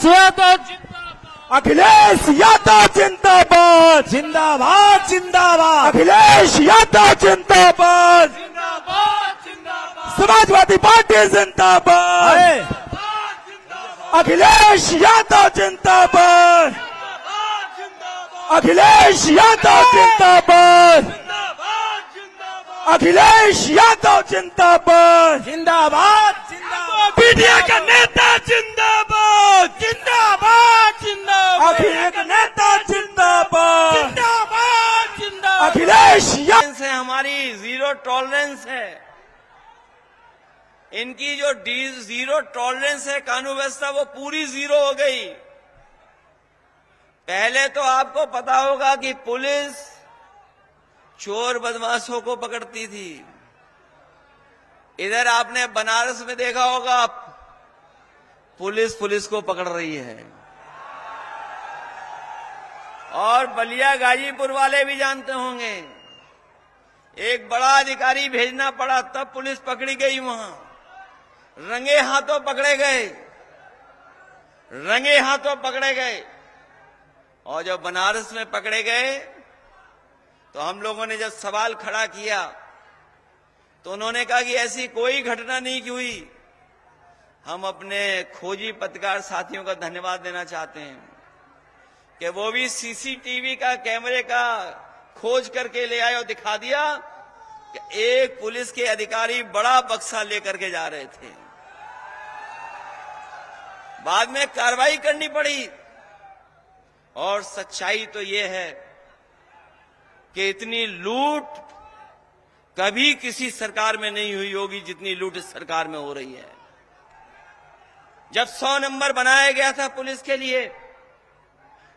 यादव जिंदाबाद, अखिलेश यादव जिंदाबाद, जिंदाबाद जिंदाबाद, अखिलेश यादव जिंदाबाद, जिंदाबाद जिंदाबाद, समाजवादी पार्टी जिंदाबाद, अरे अखिलेश यादव जिंदाबाद, अखिलेश यादव जिंदाबाद, अखिलेश यादव जिंदाबाद, जिंदाबाद जिंदाबाद, पीडीए का नेता जिंदाबाद, जिंदाबाद जिंदाबाद, अखिलेश का नेता जिंदाबाद, जिंदाबाद जिंदाबाद, अखिलेश यादव से हमारी जीरो टॉलरेंस है। इनकी जो जीरो टॉलरेंस है कानून व्यवस्था, वो पूरी जीरो हो गई। पहले तो आपको पता होगा कि पुलिस चोर बदमाशों को पकड़ती थी। इधर आपने बनारस में देखा होगा पुलिस को पकड़ रही है, और बलिया गाजीपुर वाले भी जानते होंगे, एक बड़ा अधिकारी भेजना पड़ा तब पुलिस पकड़ी गई। वहां रंगे हाथों पकड़े गए, रंगे हाथों पकड़े गए। और जब बनारस में पकड़े गए तो हम लोगों ने जब सवाल खड़ा किया तो उन्होंने कहा कि ऐसी कोई घटना नहीं की हुई। हम अपने खोजी पत्रकार साथियों का धन्यवाद देना चाहते हैं कि वो भी सीसीटीवी का कैमरे का खोज करके ले आए और दिखा दिया कि एक पुलिस के अधिकारी बड़ा बक्सा लेकर के जा रहे थे। बाद में कार्रवाई करनी पड़ी, और सच्चाई तो ये है कि इतनी लूट कभी किसी सरकार में नहीं हुई होगी जितनी लूट इस सरकार में हो रही है। जब 100 नंबर बनाया गया था पुलिस के लिए,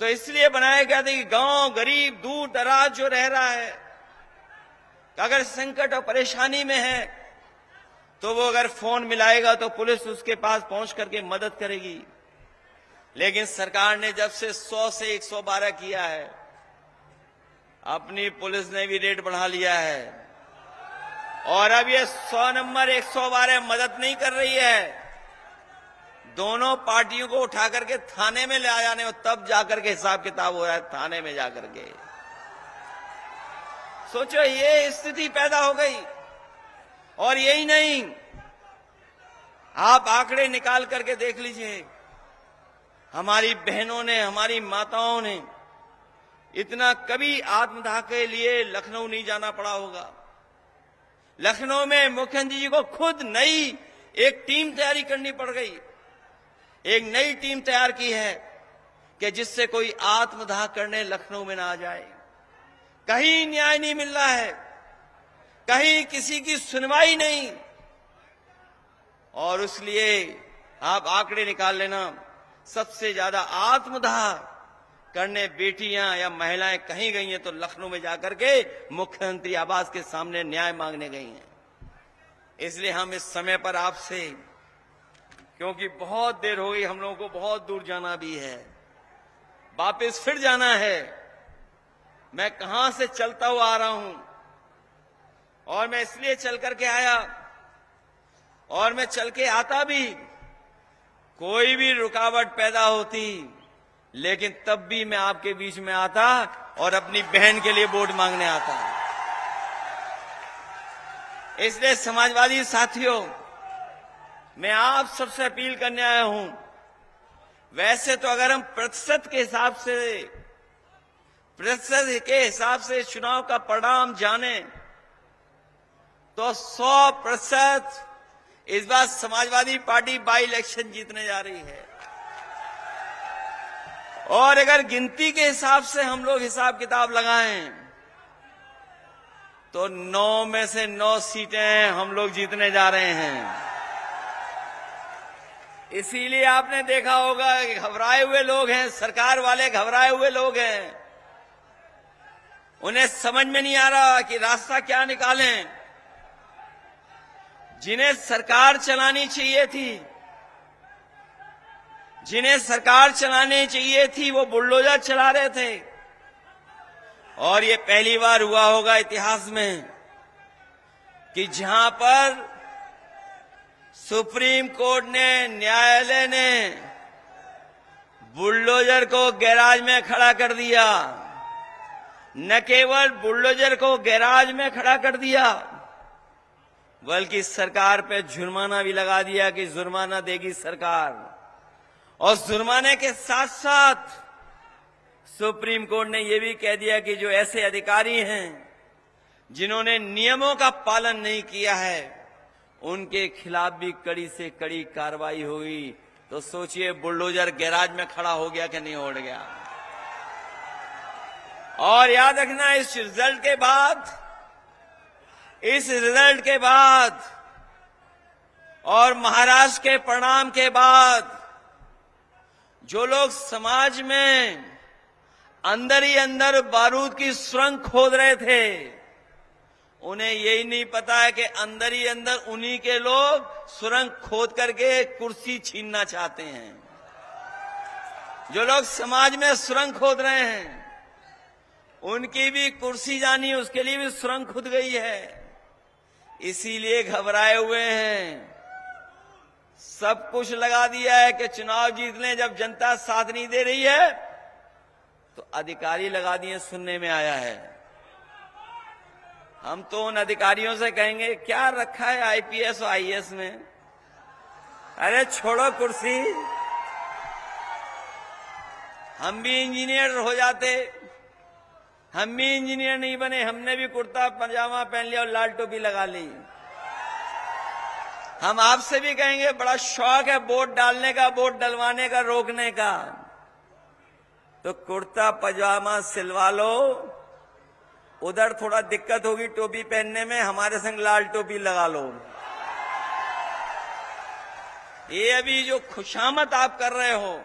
तो इसलिए बनाया गया था कि गांव गरीब दूर दराज जो रह रहा है, अगर संकट और परेशानी में है तो वो अगर फोन मिलाएगा तो पुलिस उसके पास पहुंच करके मदद करेगी। लेकिन सरकार ने जब से 100 से 112 किया है, अपनी पुलिस ने भी रेट बढ़ा लिया है, और अब ये 100 नंबर 112 मदद नहीं कर रही है। दोनों पार्टियों को उठा करके थाने में ले आ जाने, और तब जाकर के हिसाब किताब हो रहा है थाने में जाकर के। सोचो ये स्थिति पैदा हो गई। और यही नहीं, आप आंकड़े निकाल करके देख लीजिए, हमारी बहनों ने, हमारी माताओं ने इतना कभी आत्मदाह के लिए लखनऊ नहीं जाना पड़ा होगा। लखनऊ में मुख्यमंत्री जी को खुद नई एक टीम तैयारी करनी पड़ गई। एक नई टीम तैयार की है कि जिससे कोई आत्मदाह करने लखनऊ में ना आ जाए। कहीं न्याय नहीं मिल रहा है, कहीं किसी की सुनवाई नहीं, और इसलिए आप आंकड़े निकाल लेना, सबसे ज्यादा आत्मदाह करने बेटियां या महिलाएं कहीं गई हैं तो लखनऊ में जाकर के मुख्यमंत्री आवास के सामने न्याय मांगने गई हैं। इसलिए हम इस समय पर आपसे, क्योंकि बहुत देर हो गई, हम लोगों को बहुत दूर जाना भी है, वापस फिर जाना है। मैं कहां से चलता हुआ आ रहा हूं, और मैं इसलिए चल करके आया, और मैं चल के आता भी, कोई भी रुकावट पैदा होती, लेकिन तब भी मैं आपके बीच में आता और अपनी बहन के लिए वोट मांगने आता। इसलिए समाजवादी साथियों, मैं आप सबसे अपील करने आया हूं। वैसे तो अगर हम प्रतिशत के हिसाब से चुनाव का परिणाम जाने तो 100% इस बार समाजवादी पार्टी बाई इलेक्शन जीतने जा रही है। और अगर गिनती के हिसाब से हम लोग हिसाब किताब लगाएं तो 9 में से 9 सीटें हम लोग जीतने जा रहे हैं। इसीलिए आपने देखा होगा कि घबराए हुए लोग हैं, सरकार वाले घबराए हुए लोग हैं। उन्हें समझ में नहीं आ रहा कि रास्ता क्या निकालें। जिन्हें सरकार चलानी चाहिए थी, जिन्हें सरकार चलानी चाहिए थी, वो बुलडोजर चला रहे थे। और ये पहली बार हुआ होगा इतिहास में कि जहां पर सुप्रीम कोर्ट ने, न्यायालय ने बुलडोजर को गैराज में खड़ा कर दिया। न केवल बुलडोजर को गैराज में खड़ा कर दिया, बल्कि सरकार पे जुर्माना भी लगा दिया कि जुर्माना देगी सरकार। और जुर्माने के साथ साथ सुप्रीम कोर्ट ने यह भी कह दिया कि जो ऐसे अधिकारी हैं जिन्होंने नियमों का पालन नहीं किया है, उनके खिलाफ भी कड़ी से कड़ी कार्रवाई होगी। तो सोचिए, बुलडोजर गैराज में खड़ा हो गया कि नहीं हो गया। और याद रखना, इस रिजल्ट के बाद और महाराष्ट्र के परिणाम के बाद जो लोग समाज में अंदर ही अंदर बारूद की सुरंग खोद रहे थे, उन्हें यही नहीं पता है कि अंदर ही अंदर उन्हीं के लोग सुरंग खोद करके कुर्सी छीनना चाहते हैं। जो लोग समाज में सुरंग खोद रहे हैं, उनकी भी कुर्सी जानी, उसके लिए भी सुरंग खुद गई है। इसीलिए घबराए हुए हैं। सब कुछ लगा दिया है कि चुनाव जीत लें। जब जनता साथ नहीं दे रही है तो अधिकारी लगा दिए, सुनने में आया है। हम तो उन अधिकारियों से कहेंगे, क्या रखा है आईपीएस और आईएएस में? अरे छोड़ो कुर्सी, हम भी इंजीनियर हो जाते। हम भी इंजीनियर नहीं बने, हमने भी कुर्ता पजामा पहन लिया और लाल टोपी लगा ली। हम आपसे भी कहेंगे, बड़ा शौक है वोट डालने का, वोट डलवाने का, रोकने का, तो कुर्ता पजामा सिलवा लो। उधर थोड़ा दिक्कत होगी टोपी पहनने में, हमारे संग लाल टोपी लगा लो। ये अभी जो खुशामद आप कर रहे हो,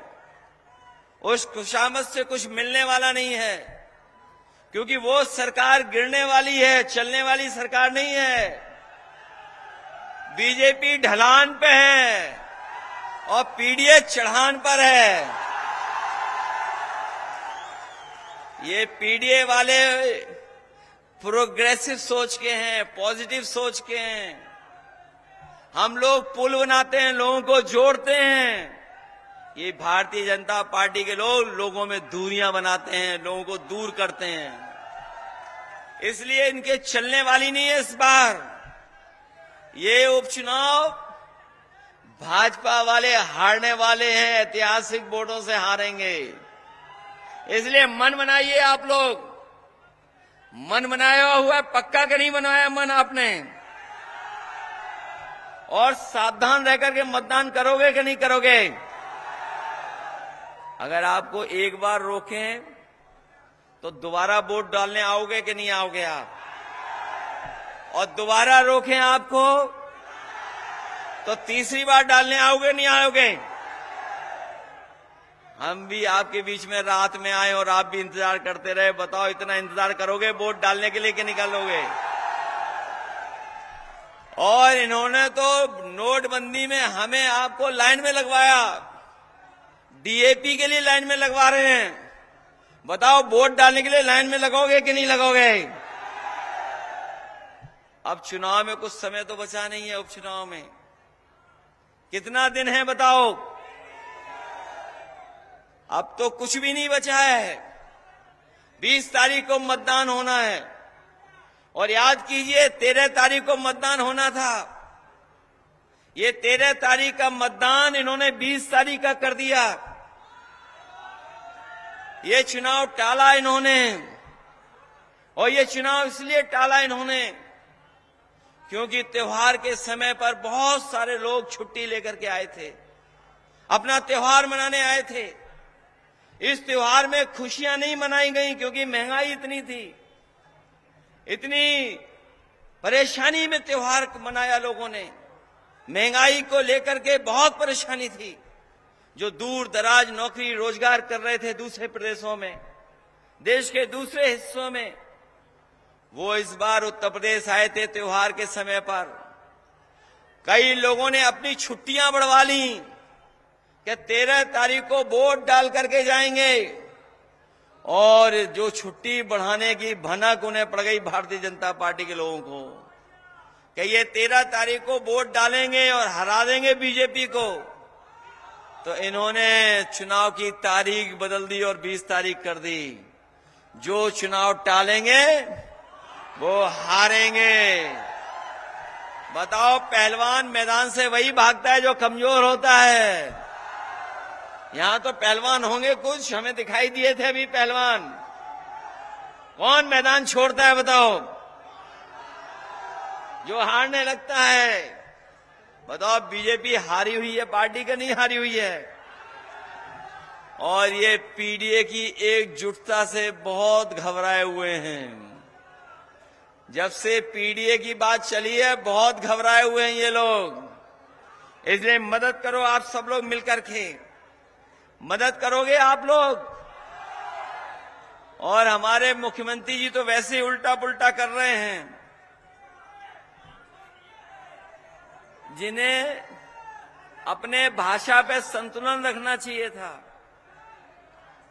उस खुशामद से कुछ मिलने वाला नहीं है, क्योंकि वो सरकार गिरने वाली है, चलने वाली सरकार नहीं है। बीजेपी ढलान पे है और पीडीए चढ़ान पर है। ये पीडीए वाले प्रोग्रेसिव सोच के हैं, पॉजिटिव सोच के हैं। हम लोग पुल बनाते हैं, लोगों को जोड़ते हैं। ये भारतीय जनता पार्टी के लोग लोगों में दूरियां बनाते हैं, लोगों को दूर करते हैं। इसलिए इनके चलने वाली नहीं है इस बार। ये उपचुनाव भाजपा वाले हारने वाले हैं, ऐतिहासिक वोटों से हारेंगे। इसलिए मन बनाइए आप लोग। मन बनाया हुआ है, पक्का कि नहीं बनाया मन आपने? और सावधान रहकर के मतदान करोगे कि नहीं करोगे? अगर आपको एक बार रोकें तो दोबारा वोट डालने आओगे कि नहीं आओगे आप? और दोबारा रोकें आपको तो तीसरी बार डालने आओगे नहीं आओगे? हम भी आपके बीच में रात में आए और आप भी इंतजार करते रहे। बताओ, इतना इंतजार करोगे वोट डालने के लिए कि निकालोगे? और इन्होंने तो नोटबंदी में हमें आपको लाइन में लगवाया, डीएपी के लिए लाइन में लगवा रहे हैं। बताओ, वोट डालने के लिए लाइन में लगोगे कि नहीं लगोगे? अब चुनाव में कुछ समय तो बचा नहीं है। उपचुनाव में कितना दिन है बताओ? अब तो कुछ भी नहीं बचा है। 20 तारीख को मतदान होना है। और याद कीजिए, 13 तारीख को मतदान होना था। ये 13 तारीख का मतदान इन्होंने 20 तारीख का कर दिया। ये चुनाव टाला इन्होंने। और ये चुनाव इसलिए टाला इन्होंने क्योंकि त्योहार के समय पर बहुत सारे लोग छुट्टी लेकर के आए थे, अपना त्योहार मनाने आए थे। इस त्योहार में खुशियां नहीं मनाई गई क्योंकि महंगाई इतनी थी, इतनी परेशानी में त्योहार मनाया लोगों ने। महंगाई को लेकर के बहुत परेशानी थी। जो दूर दराज नौकरी रोजगार कर रहे थे दूसरे प्रदेशों में, देश के दूसरे हिस्सों में, वो इस बार उत्तर प्रदेश आए थे त्योहार के समय पर। कई लोगों ने अपनी छुट्टियां बढ़वा ली कि 13 तारीख को वोट डाल करके जाएंगे। और जो छुट्टी बढ़ाने की भनक उन्हें पड़ गई भारतीय जनता पार्टी के लोगों को कि ये 13 तारीख को वोट डालेंगे और हरा देंगे बीजेपी को। तो इन्होंने चुनाव की तारीख बदल दी और 20 तारीख कर दी। जो चुनाव टालेंगे वो हारेंगे। बताओ, पहलवान मैदान से वही भागता है जो कमजोर होता है। यहां तो पहलवान होंगे कुछ, हमें दिखाई दिए थे अभी पहलवान। कौन मैदान छोड़ता है बताओ? जो हारने लगता है। बताओ, बीजेपी हारी हुई है पार्टी का, नहीं हारी हुई है। और ये पीडीए की एकजुटता से बहुत घबराए हुए हैं। जब से पीडीए की बात चली है बहुत घबराए हुए हैं ये लोग। इसलिए मदद करो आप सब लोग मिलकर के। मदद करोगे आप लोग? और हमारे मुख्यमंत्री जी तो वैसे ही उल्टा पुल्टा कर रहे हैं। जिन्हें अपने भाषा पे संतुलन रखना चाहिए था,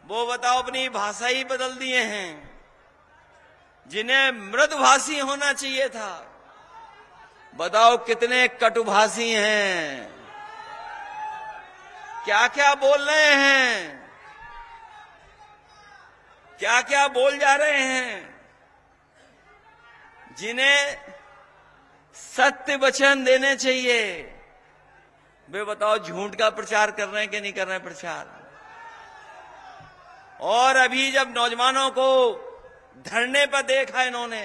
वो बताओ अपनी भाषा ही बदल दिए हैं। जिन्हें मृदुभाषी होना चाहिए था, बताओ कितने कटुभाषी हैं। क्या क्या बोल रहे हैं, क्या क्या बोल जा रहे हैं। जिन्हें सत्य वचन देने चाहिए, वे बताओ झूठ का प्रचार कर रहे हैं कि नहीं कर रहे हैं प्रचार। और अभी जब नौजवानों को धरने पर देखा इन्होंने,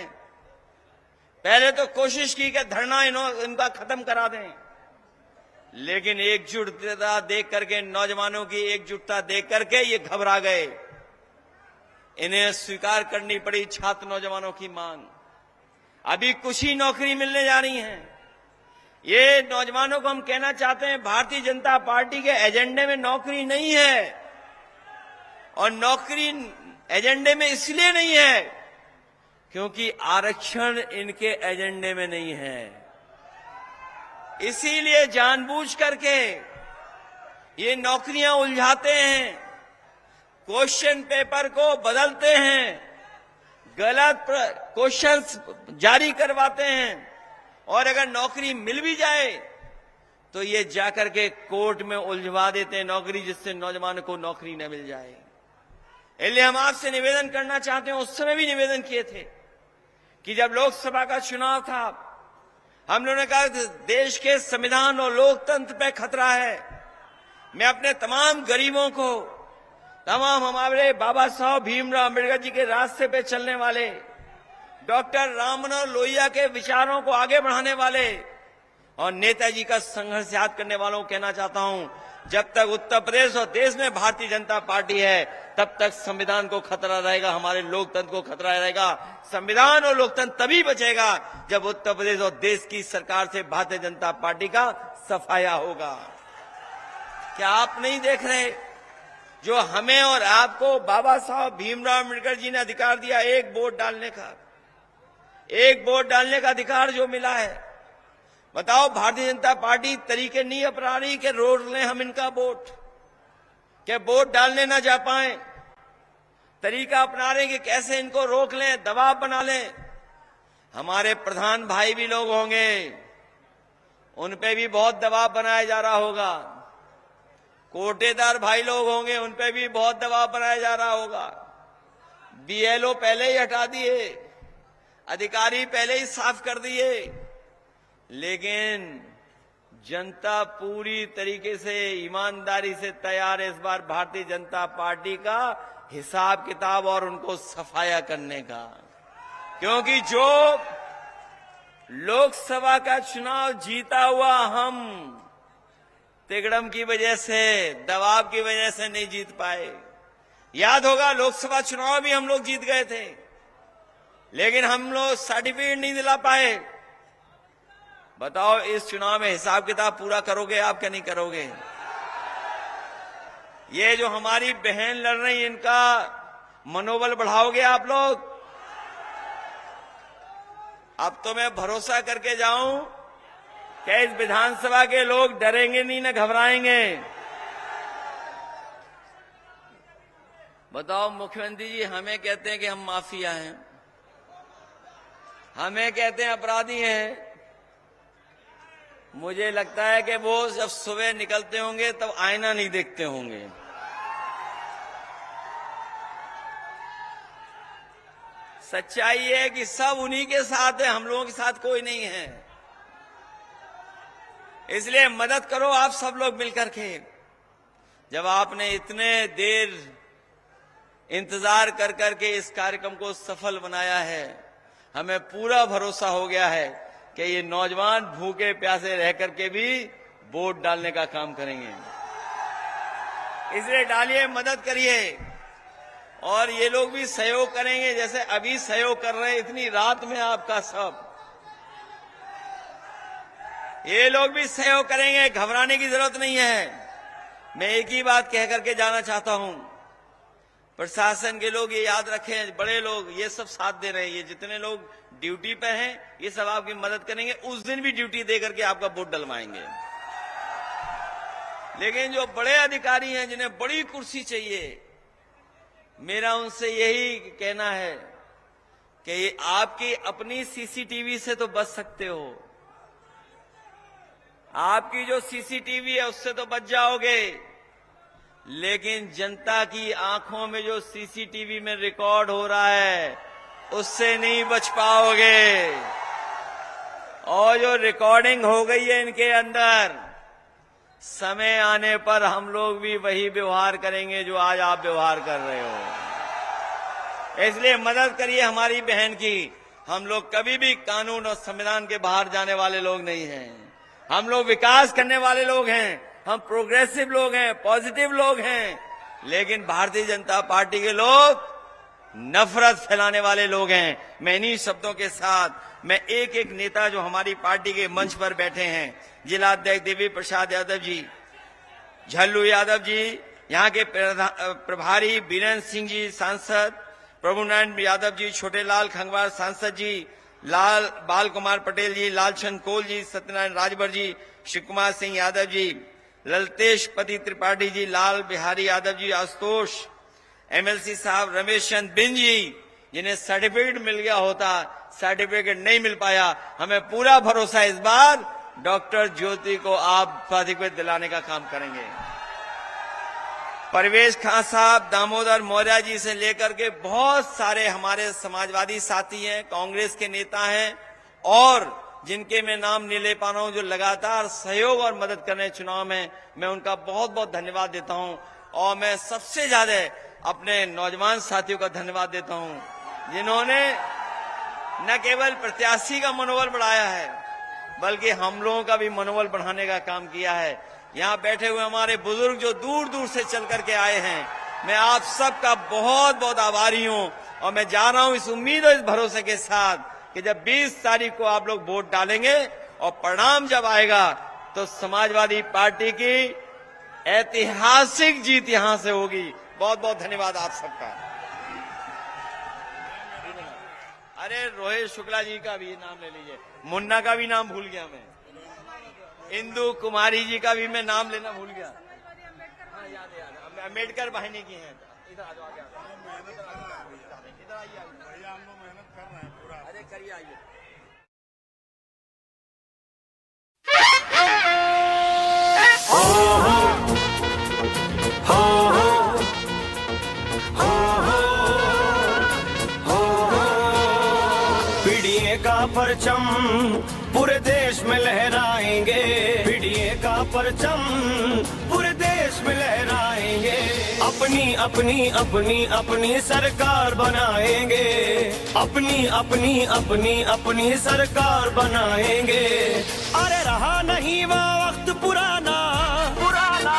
पहले तो कोशिश की कि धरना इनका खत्म करा दें, लेकिन एकजुटता देख करके, नौजवानों की एकजुटता देख करके ये घबरा गए। इन्हें स्वीकार करनी पड़ी छात्र नौजवानों की मांग। अभी कुछ ही नौकरी मिलने जा रही हैं। ये नौजवानों को हम कहना चाहते हैं, भारतीय जनता पार्टी के एजेंडे में नौकरी नहीं है। और नौकरी एजेंडे में इसलिए नहीं है क्योंकि आरक्षण इनके एजेंडे में नहीं है। इसीलिए जानबूझ करके ये नौकरियां उलझाते हैं, क्वेश्चन पेपर को बदलते हैं, गलत क्वेश्चंस जारी करवाते हैं। और अगर नौकरी मिल भी जाए तो ये जाकर के कोर्ट में उलझवा देते हैं नौकरी, जिससे नौजवान को नौकरी न मिल जाए। इसलिए हम आपसे निवेदन करना चाहते हैं, उस समय भी निवेदन किए थे कि जब लोकसभा का चुनाव था, हम लोगों ने कहा देश के संविधान और लोकतंत्र पे खतरा है। मैं अपने तमाम गरीबों को, तमाम हमारे बाबा साहब भीमराव अम्बेडकर जी के रास्ते पे चलने वाले, डॉक्टर राम मनोहर लोहिया के विचारों को आगे बढ़ाने वाले और नेताजी का संघर्ष याद करने वालों को कहना चाहता हूं, जब तक उत्तर प्रदेश और देश में भारतीय जनता पार्टी है, तब तक संविधान को खतरा रहेगा, हमारे लोकतंत्र को खतरा रहेगा। संविधान और लोकतंत्र तभी बचेगा जब उत्तर प्रदेश और देश की सरकार से भारतीय जनता पार्टी का सफाया होगा। क्या आप नहीं देख रहे, जो हमें और आपको बाबा साहब भीमराव अम्बेडकर जी ने अधिकार दिया, एक वोट डालने का, एक वोट डालने का अधिकार जो मिला है, बताओ भारतीय जनता पार्टी तरीके नहीं अपना रही कि रोक लें हम इनका वोट, कि वोट डालने ना जा पाए। तरीका अपना रहे कि कैसे इनको रोक लें, दबाव बना लें। हमारे प्रधान भाई भी लोग होंगे, उन पे भी बहुत दबाव बनाया जा रहा होगा। कोटेदार भाई लोग होंगे, उन पे भी बहुत दबाव बनाया जा रहा होगा। बीएलओ पहले ही हटा दिए, अधिकारी पहले ही साफ कर दिए, लेकिन जनता पूरी तरीके से ईमानदारी से तैयार है इस बार भारतीय जनता पार्टी का हिसाब किताब और उनको सफाया करने का। क्योंकि जो लोकसभा का चुनाव जीता हुआ हम तिगड़म की वजह से, दबाव की वजह से नहीं जीत पाए। याद होगा लोकसभा चुनाव भी हम लोग जीत गए थे, लेकिन हम लोग सर्टिफिकेट नहीं दिला पाए। बताओ इस चुनाव में हिसाब किताब पूरा करोगे आप क्या नहीं करोगे? ये जो हमारी बहन लड़ रही, इनका मनोबल बढ़ाओगे आप लोग? अब तो मैं भरोसा करके जाऊं कि इस विधानसभा के लोग डरेंगे नहीं, न घबराएंगे। बताओ मुख्यमंत्री जी हमें कहते हैं कि हम माफिया हैं, हमें कहते हैं अपराधी हैं, मुझे लगता है कि वो जब सुबह निकलते होंगे तब आईना नहीं देखते होंगे। सच्चाई है कि सब उन्हीं के साथ है, हम लोगों के साथ कोई नहीं है। इसलिए मदद करो आप सब लोग मिलकर के। जब आपने इतने देर इंतजार कर करके इस कार्यक्रम को सफल बनाया है, हमें पूरा भरोसा हो गया है कि ये नौजवान भूखे प्यासे रह करके भी वोट डालने का काम करेंगे। इसलिए डालिए, मदद करिए और ये लोग भी सहयोग करेंगे जैसे अभी सहयोग कर रहे हैं इतनी रात में आपका सब। ये लोग भी सहयोग करेंगे, घबराने की जरूरत नहीं है। मैं एक ही बात कह करके जाना चाहता हूं, प्रशासन के लोग ये याद रखें, बड़े लोग ये सब साथ दे रहे हैं, ये जितने लोग ड्यूटी पे हैं ये सब आपकी मदद करेंगे, उस दिन भी ड्यूटी दे करके आपका वोट डलवाएंगे। लेकिन जो बड़े अधिकारी हैं जिन्हें बड़ी कुर्सी चाहिए, मेरा उनसे यही कहना है कि आपकी अपनी सीसीटीवी से तो बच सकते हो, आपकी जो सीसीटीवी है उससे तो बच जाओगे, लेकिन जनता की आंखों में जो सीसीटीवी में रिकॉर्ड हो रहा है उससे नहीं बच पाओगे। और जो रिकॉर्डिंग हो गई है इनके अंदर, समय आने पर हम लोग भी वही व्यवहार करेंगे जो आज आप व्यवहार कर रहे हो। इसलिए मदद करिए हमारी बहन की। हम लोग कभी भी कानून और संविधान के बाहर जाने वाले लोग नहीं हैं। हम लोग विकास करने वाले लोग हैं, हम प्रोग्रेसिव लोग हैं, पॉजिटिव लोग हैं। लेकिन भारतीय जनता पार्टी के लोग नफरत फैलाने वाले लोग हैं। मैं इन्हीं शब्दों के साथ मैं एक एक नेता जो हमारी पार्टी के मंच पर बैठे हैं, जिलाध्यक्ष देवी प्रसाद यादव जी, झल्लू यादव जी, यहाँ के प्रभारी बीरेन्द्र सिंह जी सांसद, प्रभुनारायण यादव जी, छोटेलाल खंगवार सांसद जी, लाल बाल कुमार पटेल जी, लालचंद कोल जी, सत्यनारायण राजभर जी, शिव कुमार सिंह यादव जी, ललतेश पति त्रिपाठी जी, लाल बिहारी यादव जी, आशुतोष एमएलसी साहब, रमेश चंद्र बिन जी, जिन्हें सर्टिफिकेट मिल गया होता, सर्टिफिकेट नहीं मिल पाया। हमें पूरा भरोसा इस बार डॉक्टर ज्योति को आप सर्टिफिकेट दिलाने का काम करेंगे। परवेश खान साहब, दामोदर मौर्य जी से लेकर के बहुत सारे हमारे समाजवादी साथी हैं, कांग्रेस के नेता हैं और जिनके मैं नाम नहीं ले पा रहा हूं, जो लगातार सहयोग और मदद कर रहे हैं चुनाव में, मैं उनका बहुत बहुत धन्यवाद देता हूं। और मैं सबसे ज्यादा अपने नौजवान साथियों का धन्यवाद देता हूं जिन्होंने न केवल प्रत्याशी का मनोबल बढ़ाया है बल्कि हम लोगों का भी मनोबल बढ़ाने का काम किया है। यहाँ बैठे हुए हमारे बुजुर्ग जो दूर दूर से चल करके आए हैं, मैं आप सबका बहुत बहुत आभारी हूं। और मैं जा रहा हूं इस उम्मीद और इस भरोसे के साथ कि जब 20 तारीख को आप लोग वोट डालेंगे और परिणाम जब आएगा तो समाजवादी पार्टी की ऐतिहासिक जीत यहां से होगी। बहुत बहुत धन्यवाद आप सबका। अरे रोहित शुक्ला जी का भी नाम ले लीजिए, मुन्ना का भी नाम भूल गया मैं, इंदु कुमारी जी का भी मैं नाम लेना भूल गया। हाँ याद है, अम्बेडकर बहनी की हैं। इधर आ जाओ, आगे इधर आइए, हम लोग मेहनत कर रहे हैं पूरा। अरे करिए, आइए। पीडीए का परचम पूरे देश में लहराएंगे, पीडीए का परचम पूरे देश में लहराएंगे। अपनी अपनी अपनी अपनी सरकार बनाएंगे, अपनी अपनी अपनी अपनी सरकार बनाएंगे। अरे रहा नहीं वो वक्त पुराना पुराना,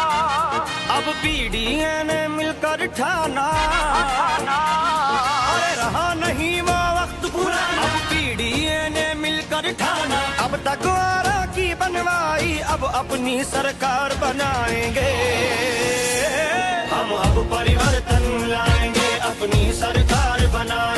अब पीडीए ने मिलकर ठाना। अरे रहा नहीं वो वक्त पुराना, अब पीडीए ने मिलकर ठाना। अब तक वारा की बनवाई, अब अपनी सरकार बनाएंगे। हम अब परिवर्तन लाएंगे, अपनी सरकार बनाएंगे।